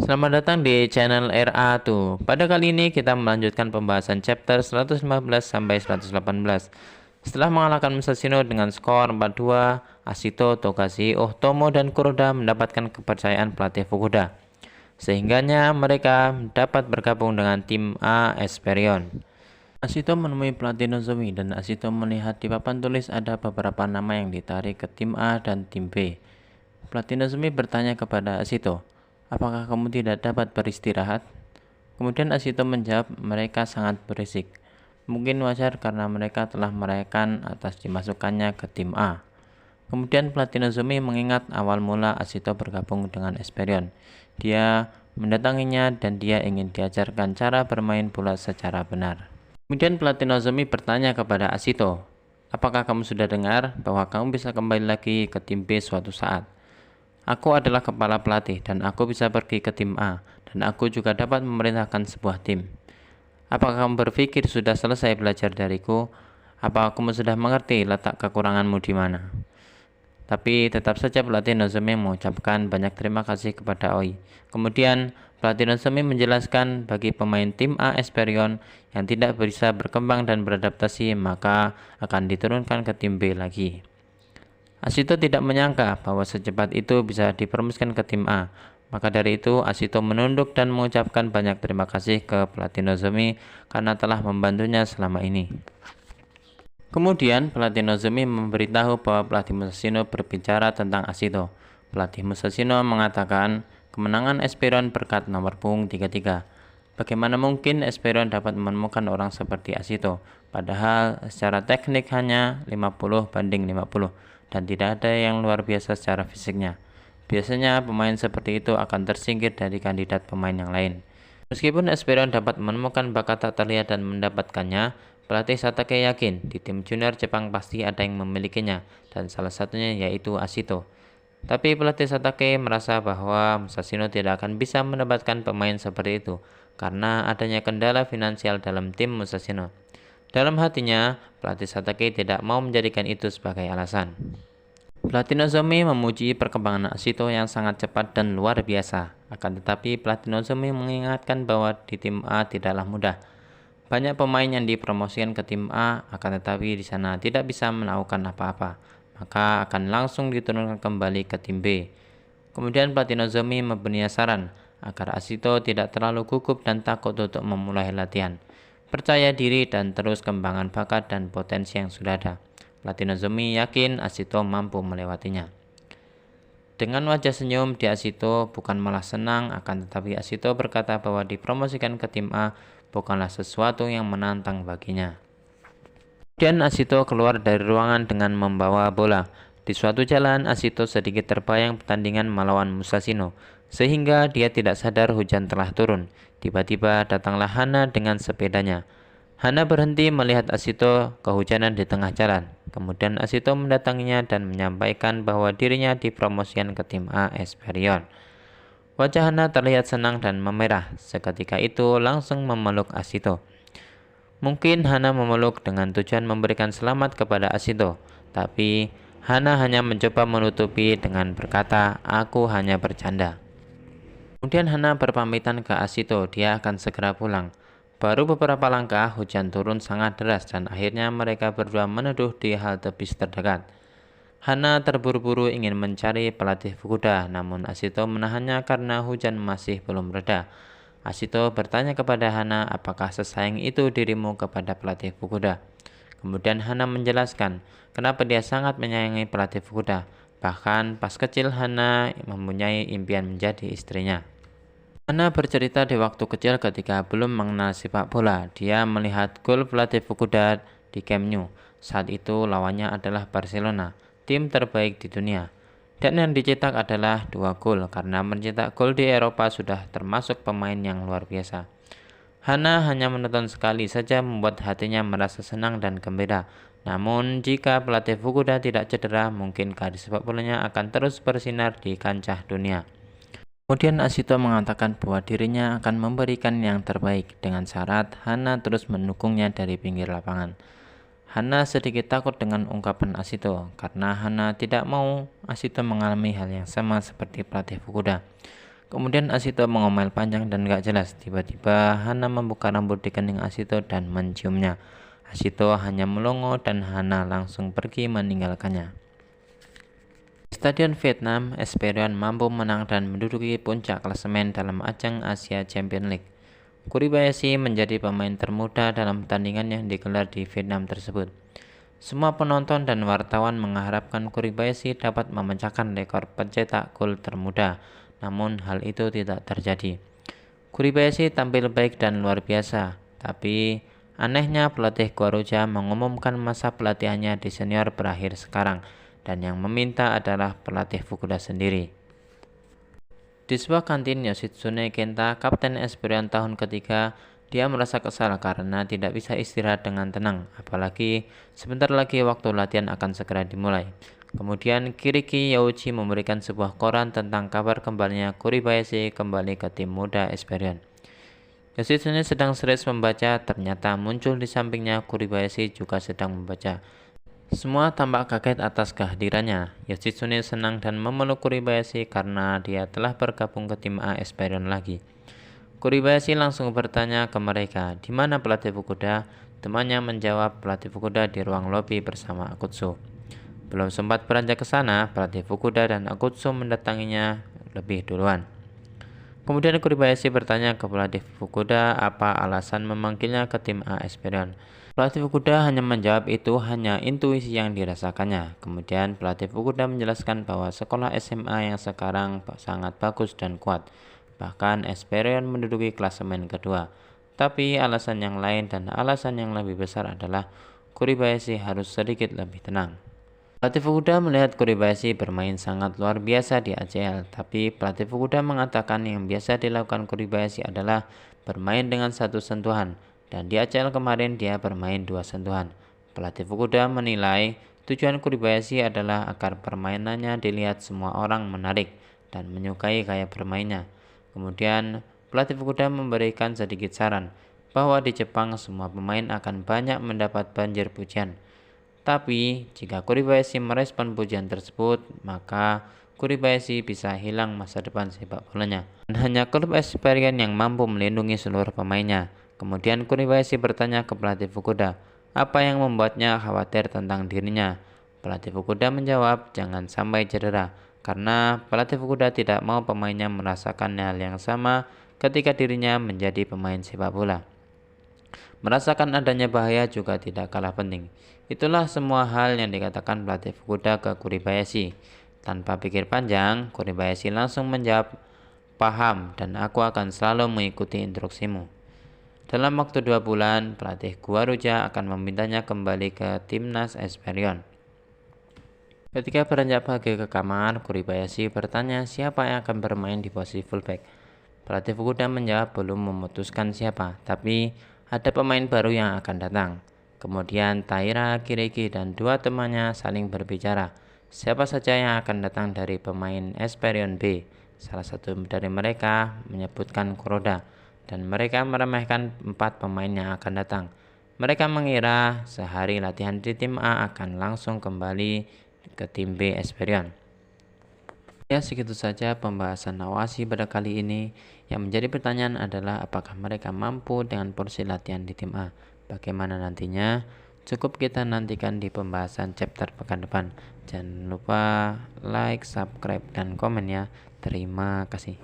Selamat datang di channel RA2. Pada kali ini kita melanjutkan pembahasan chapter 115 sampai 118. Setelah mengalahkan Musashino dengan skor 4-2, Ashito, Togashi, Ohtomo, dan Kuroda mendapatkan kepercayaan pelatih Fukuda. Sehingganya mereka dapat bergabung dengan tim A Esperion. Ashito menemui pelatih Nozomi dan Ashito melihat di papan tulis ada beberapa nama yang ditarik ke tim A dan tim B. Pelatih Nozomi bertanya kepada Ashito, "Apakah kamu tidak dapat beristirahat?" Kemudian Ashito menjawab, "Mereka sangat berisik. Mungkin wajar karena mereka telah merayakan atas dimasukkannya ke tim A." Kemudian pelatih Nozomi mengingat awal mula Ashito bergabung dengan Esperion. Dia mendatanginya dan dia ingin diajarkan cara bermain bola secara benar. Kemudian pelatih Nozomi bertanya kepada Ashito, "Apakah kamu sudah dengar bahwa kamu bisa kembali lagi ke tim B suatu saat? Aku adalah kepala pelatih dan aku bisa pergi ke tim A dan aku juga dapat memerintahkan sebuah tim. Apakah kamu berpikir sudah selesai belajar dariku? Apa kamu sudah mengerti letak kekuranganmu di mana?" Tapi tetap saja pelatih Nozomi mengucapkan banyak terima kasih kepada Oi. Kemudian pelatih Nozomi menjelaskan bagi pemain tim A Esperion yang tidak bisa berkembang dan beradaptasi maka akan diturunkan ke tim B lagi. Ashito tidak menyangka bahwa secepat itu bisa dipromosikan ke tim A. Maka dari itu Ashito menunduk dan mengucapkan banyak terima kasih ke pelatih Nozomi karena telah membantunya selama ini. Kemudian pelatih Nozomi memberitahu bahwa pelatih Musashino berbicara tentang Ashito. Pelatih Musashino mengatakan kemenangan Esperion berkat nomor punggung 33. Bagaimana mungkin Esperion dapat menemukan orang seperti Ashito, padahal secara teknik hanya 50-50 dan tidak ada yang luar biasa secara fisiknya. Biasanya pemain seperti itu akan tersingkir dari kandidat pemain yang lain. Meskipun Esperion dapat menemukan bakat tak terlihat dan mendapatkannya, pelatih Satake yakin di tim junior Jepang pasti ada yang memilikinya dan salah satunya yaitu Ashito. Tapi pelatih Satake merasa bahwa Musashino tidak akan bisa mendapatkan pemain seperti itu karena adanya kendala finansial dalam tim Musashino. Dalam hatinya, pelatih Satake tidak mau menjadikan itu sebagai alasan. Pelatih Nozomi memuji perkembangan Ashito yang sangat cepat dan luar biasa. Akan tetapi pelatih Nozomi mengingatkan bahwa di tim A tidaklah mudah. Banyak pemain yang dipromosikan ke tim A, akan tetapi di sana tidak bisa melakukan apa-apa, maka akan langsung diturunkan kembali ke tim B. Kemudian pelatih Nozomi memberi saran agar Ashito tidak terlalu gugup dan takut untuk memulai latihan. Percaya diri dan terus kembangkan bakat dan potensi yang sudah ada. Pelatih Nozomi yakin Ashito mampu melewatinya. Dengan wajah senyum di Ashito bukan malah senang, akan tetapi Ashito berkata bahwa dipromosikan ke tim A bukanlah sesuatu yang menantang baginya. Kemudian Ashito keluar dari ruangan dengan membawa bola. Di suatu jalan, Ashito sedikit terbayang pertandingan melawan Musashino, sehingga dia tidak sadar hujan telah turun. Tiba-tiba datanglah Hana dengan sepedanya. Hana berhenti melihat Ashito kehujanan di tengah jalan. Kemudian Ashito mendatanginya dan menyampaikan bahwa dirinya dipromosikan ke tim A Esperion. Wajah Hana terlihat senang dan memerah. Seketika itu langsung memeluk Ashito. Mungkin Hana memeluk dengan tujuan memberikan selamat kepada Ashito, tapi Hana hanya mencoba menutupi dengan berkata, "Aku hanya bercanda." Kemudian Hana berpamitan ke Ashito, dia akan segera pulang. Baru beberapa langkah, hujan turun sangat deras dan akhirnya mereka berdua meneduh di halte bis terdekat. Hana terburu-buru ingin mencari pelatih Fukuda, namun Ashito menahannya karena hujan masih belum reda. Ashito bertanya kepada Hana, "Apakah sesayang itu dirimu kepada pelatih Fukuda?" Kemudian Hana menjelaskan kenapa dia sangat menyayangi pelatih Fukuda. Bahkan pas kecil Hana mempunyai impian menjadi istrinya. Hana bercerita di waktu kecil ketika belum mengenal sepak bola. Dia melihat gol pelatih Fukuda di Camp Nou. Saat itu lawannya adalah Barcelona, tim terbaik di dunia. Dan yang dicetak adalah 2 gol karena mencetak gol di Eropa sudah termasuk pemain yang luar biasa. Hana hanya menonton sekali saja membuat hatinya merasa senang dan gembira. Namun jika pelatih Fukuda tidak cedera, mungkin karir sepak bolanya akan terus bersinar di kancah dunia. Kemudian Ashito mengatakan bahwa dirinya akan memberikan yang terbaik dengan syarat Hana terus mendukungnya dari pinggir lapangan. Hana sedikit takut dengan ungkapan Ashito karena Hana tidak mau Ashito mengalami hal yang sama seperti pelatih Fukuda. Kemudian Asito mengomel panjang dan gak jelas. Tiba-tiba Hana membuka rambut di kening Asito dan menciumnya. Asito hanya melongo dan Hana langsung pergi meninggalkannya. Di Stadion Vietnam, Esperion mampu menang dan menduduki puncak klasemen dalam ajang Asia Champions League. Kuribayashi menjadi pemain termuda dalam pertandingan yang digelar di Vietnam tersebut. Semua penonton dan wartawan mengharapkan Kuribayashi dapat memecahkan rekor pencetak gol termuda, namun hal itu tidak terjadi. Kuribayashi tampil baik dan luar biasa, tapi anehnya pelatih Guaruja mengumumkan masa pelatihannya di senior berakhir sekarang, dan yang meminta adalah pelatih Fukuda sendiri. Di sebuah kantin Yoshitsune Kenta, Kapten Esperion tahun ketiga, dia merasa kesal karena tidak bisa istirahat dengan tenang, apalagi sebentar lagi waktu latihan akan segera dimulai. Kemudian Kiriki Yauchi memberikan sebuah koran tentang kabar kembalinya Kuribayashi kembali ke tim muda Esperion. Yoshitsune sedang serius membaca, ternyata muncul di sampingnya Kuribayashi juga sedang membaca. Semua tampak kaget atas kehadirannya. Yoshitsune senang dan memeluk Kuribayashi karena dia telah bergabung ke tim A Esperion lagi. Kuribayashi langsung bertanya ke mereka, di mana pelatih Fukuda? Temannya menjawab, pelatih Fukuda di ruang lobi bersama Akutsu. Belum sempat beranjak ke sana, pelatih Fukuda dan Akutsu mendatanginya lebih duluan. Kemudian Kuribayashi bertanya ke pelatih Fukuda apa alasan memanggilnya ke tim A Esperion. Pelatih Fukuda hanya menjawab itu hanya intuisi yang dirasakannya. Kemudian pelatih Fukuda menjelaskan bahwa sekolah SMA yang sekarang sangat bagus dan kuat. Bahkan Esperion menduduki klasemen kedua. Tapi alasan yang lain dan alasan yang lebih besar adalah Kuribayashi harus sedikit lebih tenang. Pelatih Fukuda melihat Kuribayashi bermain sangat luar biasa di ACL, tapi pelatih Fukuda mengatakan yang biasa dilakukan Kuribayashi adalah bermain dengan satu sentuhan. Dan di ACL kemarin dia bermain 2 sentuhan. Pelatih Fukuda menilai tujuan Kuribayashi adalah agar permainannya dilihat semua orang menarik dan menyukai gaya bermainnya. Kemudian pelatih Fukuda memberikan sedikit saran bahwa di Jepang semua pemain akan banyak mendapat banjir pujian. Tapi jika Kuribayashi merespon pujian tersebut, maka Kuribayashi bisa hilang masa depan sepak bolanya. Dan hanya klub Esperion yang mampu melindungi seluruh pemainnya. Kemudian Kuribayashi bertanya ke pelatih Fukuda, apa yang membuatnya khawatir tentang dirinya. Pelatih Fukuda menjawab, jangan sampai cedera, karena pelatih Fukuda tidak mau pemainnya merasakan hal yang sama ketika dirinya menjadi pemain sepak bola. Merasakan adanya bahaya juga tidak kalah penting. Itulah semua hal yang dikatakan pelatih Fukuda ke Kuribayashi. Tanpa pikir panjang, Kuribayashi langsung menjawab, paham dan aku akan selalu mengikuti instruksimu. Dalam waktu 2 bulan, pelatih Guaruja akan memintanya kembali ke timnas Esperion. Ketika beranjak pergi ke kamar, Kuribayashi bertanya siapa yang akan bermain di posisi fullback. Pelatih Fukuda menjawab belum memutuskan siapa, tapi ada pemain baru yang akan datang. Kemudian Taira, Kiriki, dan 2 temannya saling berbicara. Siapa saja yang akan datang dari pemain Esperion B. Salah satu dari mereka menyebutkan Kuroda. Dan mereka meremehkan 4 pemain yang akan datang. Mereka mengira sehari latihan di tim A akan langsung kembali ke tim B Esperion. Ya, segitu saja pembahasan Awasi pada kali ini. Yang menjadi pertanyaan adalah apakah mereka mampu dengan porsi latihan di tim A. Bagaimana nantinya? Cukup kita nantikan di pembahasan chapter pekan depan. Jangan lupa like, subscribe, dan komen ya. Terima kasih.